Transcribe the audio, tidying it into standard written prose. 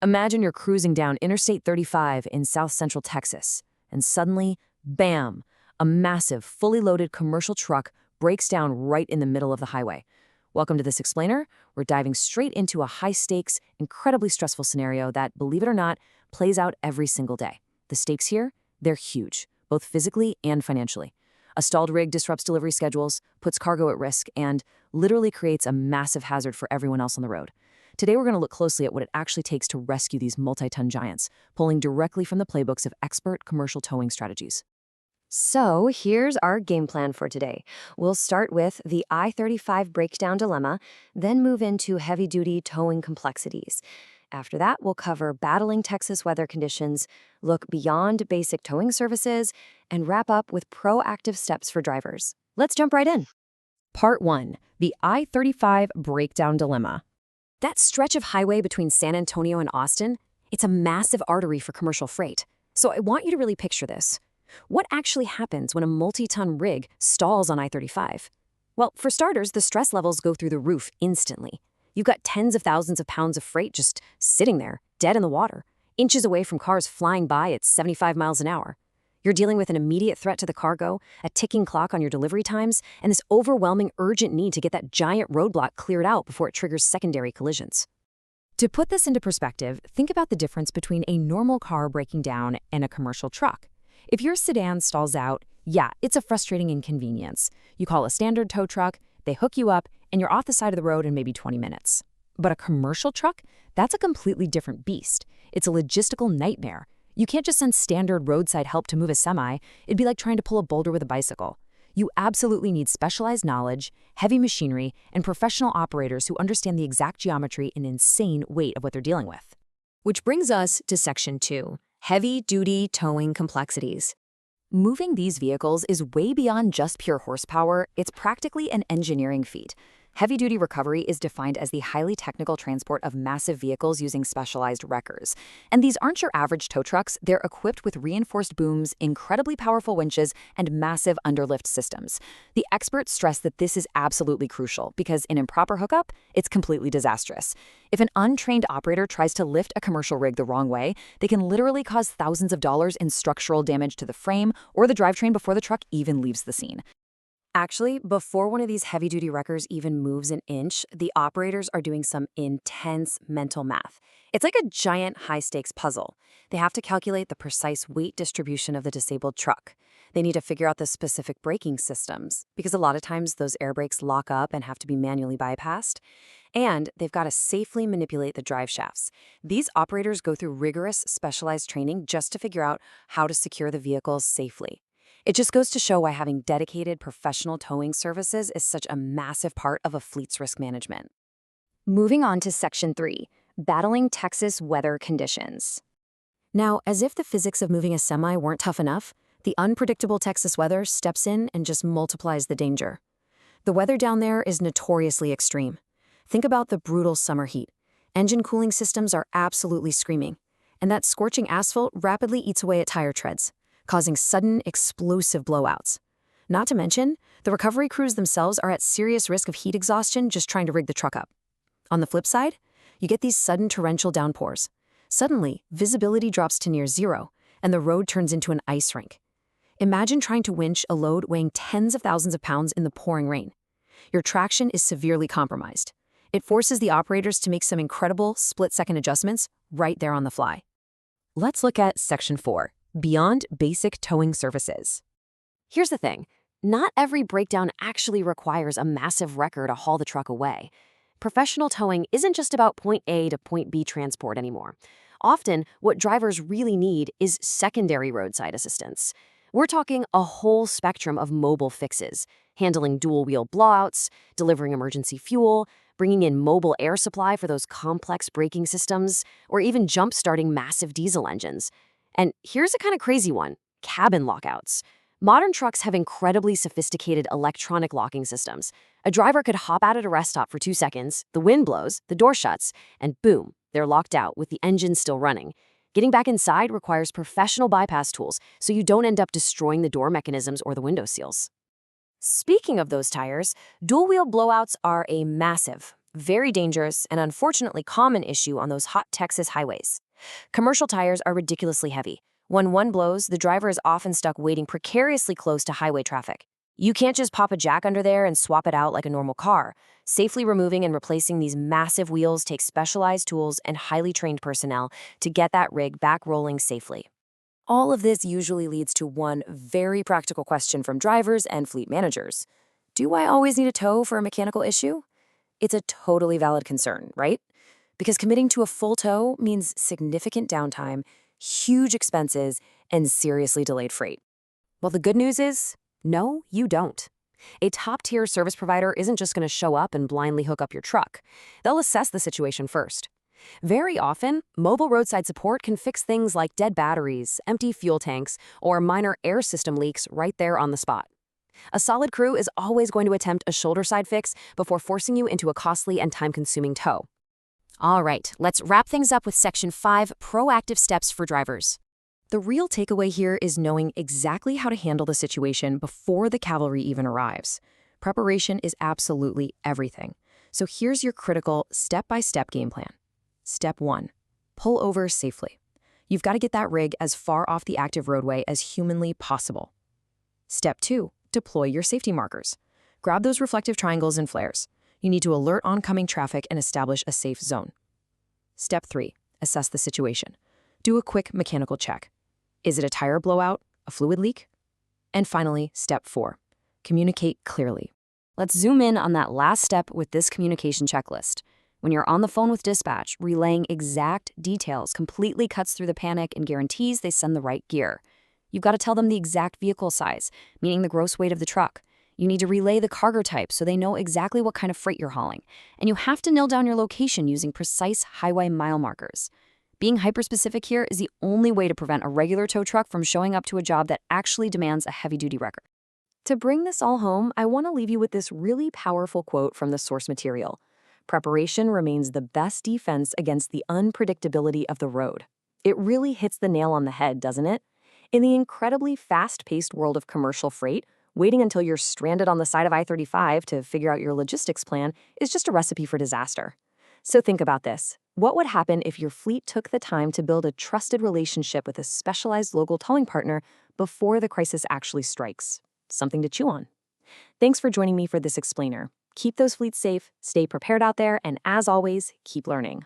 Imagine you're cruising down Interstate 35 in south central Texas, and suddenly, bam, a massive, fully loaded commercial truck breaks down right in the middle of the highway. Welcome to this explainer. We're diving straight into a high-stakes, incredibly stressful scenario that, believe it or not, plays out every single day. The stakes here, they're huge, both physically and financially. A stalled rig disrupts delivery schedules, puts cargo at risk, and literally creates a massive hazard for everyone else on the road. Today, we're going to look closely at what it actually takes to rescue these multi-ton giants, pulling directly from the playbooks of expert commercial towing strategies. So here's our game plan for today. We'll start with the I-35 breakdown dilemma, then move into heavy-duty towing complexities. After that, we'll cover battling Texas weather conditions, look beyond basic towing services, and wrap up with proactive steps for drivers. Let's jump right in. Part 1. The I-35 breakdown dilemma. That stretch of highway between San Antonio and Austin, it's a massive artery for commercial freight. So I want you to really picture this. What actually happens when a multi-ton rig stalls on I-35? Well, for starters, the stress levels go through the roof instantly. You've got tens of thousands of pounds of freight just sitting there, dead in the water, inches away from cars flying by at 75 miles an hour. You're dealing with an immediate threat to the cargo, a ticking clock on your delivery times, and this overwhelming urgent need to get that giant roadblock cleared out before it triggers secondary collisions. To put this into perspective, think about the difference between a normal car breaking down and a commercial truck. If your sedan stalls out, yeah, it's a frustrating inconvenience. You call a standard tow truck, they hook you up, and you're off the side of the road in maybe 20 minutes. But a commercial truck? That's a completely different beast. It's a logistical nightmare. You can't just send standard roadside help to move a semi. It'd be like trying to pull a boulder with a bicycle. You absolutely need specialized knowledge, heavy machinery, and professional operators who understand the exact geometry and insane weight of what they're dealing with. Which brings us to Section 2, heavy-duty towing complexities. Moving these vehicles is way beyond just pure horsepower. It's practically an engineering feat. Heavy-duty recovery is defined as the highly technical transport of massive vehicles using specialized wreckers. And these aren't your average tow trucks. They're equipped with reinforced booms, incredibly powerful winches, and massive underlift systems. The experts stress that this is absolutely crucial because in improper hookup, it's completely disastrous. If an untrained operator tries to lift a commercial rig the wrong way, they can literally cause thousands of dollars in structural damage to the frame or the drivetrain before the truck even leaves the scene. Actually, before one of these heavy-duty wreckers even moves an inch, the operators are doing some intense mental math. It's like a giant high-stakes puzzle. They have to calculate the precise weight distribution of the disabled truck. They need to figure out the specific braking systems, because a lot of times those air brakes lock up and have to be manually bypassed. And they've got to safely manipulate the drive shafts. These operators go through rigorous, specialized training just to figure out how to secure the vehicles safely. It just goes to show why having dedicated professional towing services is such a massive part of a fleet's risk management. Moving on to Section 3, battling Texas weather conditions. Now, as if the physics of moving a semi weren't tough enough, the unpredictable Texas weather steps in and just multiplies the danger. The weather down there is notoriously extreme. Think about the brutal summer heat. Engine cooling systems are absolutely screaming, and that scorching asphalt rapidly eats away at tire treads, causing sudden, explosive blowouts. Not to mention, the recovery crews themselves are at serious risk of heat exhaustion just trying to rig the truck up. On the flip side, you get these sudden torrential downpours. Suddenly, visibility drops to near zero, and the road turns into an ice rink. Imagine trying to winch a load weighing tens of thousands of pounds in the pouring rain. Your traction is severely compromised. It forces the operators to make some incredible split-second adjustments right there on the fly. Let's look at Section 4. Beyond basic towing services. Here's the thing. Not every breakdown actually requires a massive wrecker to haul the truck away. Professional towing isn't just about point A to point B transport anymore. Often, what drivers really need is secondary roadside assistance. We're talking a whole spectrum of mobile fixes, handling dual-wheel blowouts, delivering emergency fuel, bringing in mobile air supply for those complex braking systems, or even jump-starting massive diesel engines. And here's a kind of crazy one, cabin lockouts. Modern trucks have incredibly sophisticated electronic locking systems. A driver could hop out at a rest stop for 2 seconds, the wind blows, the door shuts, and boom, they're locked out with the engine still running. Getting back inside requires professional bypass tools so you don't end up destroying the door mechanisms or the window seals. Speaking of those tires, dual-wheel blowouts are a massive, very dangerous and unfortunately common issue on those hot Texas highways. Commercial tires are ridiculously heavy. When one blows, the driver is often stuck waiting precariously close to highway traffic. You can't just pop a jack under there and swap it out like a normal car. Safely removing and replacing these massive wheels takes specialized tools and highly trained personnel to get that rig back rolling safely. All of this usually leads to one very practical question from drivers and fleet managers. Do I always need a tow for a mechanical issue? It's a totally valid concern, right? Because committing to a full tow means significant downtime, huge expenses, and seriously delayed freight. Well, the good news is, no, you don't. A top-tier service provider isn't just going to show up and blindly hook up your truck. They'll assess the situation first. Very often, mobile roadside support can fix things like dead batteries, empty fuel tanks, or minor air system leaks right there on the spot. A solid crew is always going to attempt a shoulder-side fix before forcing you into a costly and time-consuming tow. All right, let's wrap things up with Section 5, Proactive Steps for Drivers. The real takeaway here is knowing exactly how to handle the situation before the cavalry even arrives. Preparation is absolutely everything. So here's your critical step-by-step game plan. Step 1. Pull over safely. You've got to get that rig as far off the active roadway as humanly possible. Step 2. Deploy your safety markers. Grab those reflective triangles and flares. You need to alert oncoming traffic and establish a safe zone. Step 3. Assess the situation. Do a quick mechanical check. Is it a tire blowout? A fluid leak? And finally, Step 4. Communicate clearly. Let's zoom in on that last step with this communication checklist. When you're on the phone with dispatch, relaying exact details completely cuts through the panic and guarantees they send the right gear. You've got to tell them the exact vehicle size, meaning the gross weight of the truck. You need to relay the cargo type so they know exactly what kind of freight you're hauling. And you have to nail down your location using precise highway mile markers. Being hyper-specific here is the only way to prevent a regular tow truck from showing up to a job that actually demands a heavy-duty record. To bring this all home, I want to leave you with this really powerful quote from the source material. Preparation remains the best defense against the unpredictability of the road. It really hits the nail on the head, doesn't it? In the incredibly fast-paced world of commercial freight, waiting until you're stranded on the side of I-35 to figure out your logistics plan is just a recipe for disaster. So think about this. What would happen if your fleet took the time to build a trusted relationship with a specialized local towing partner before the crisis actually strikes? Something to chew on. Thanks for joining me for this explainer. Keep those fleets safe, stay prepared out there, and as always, keep learning.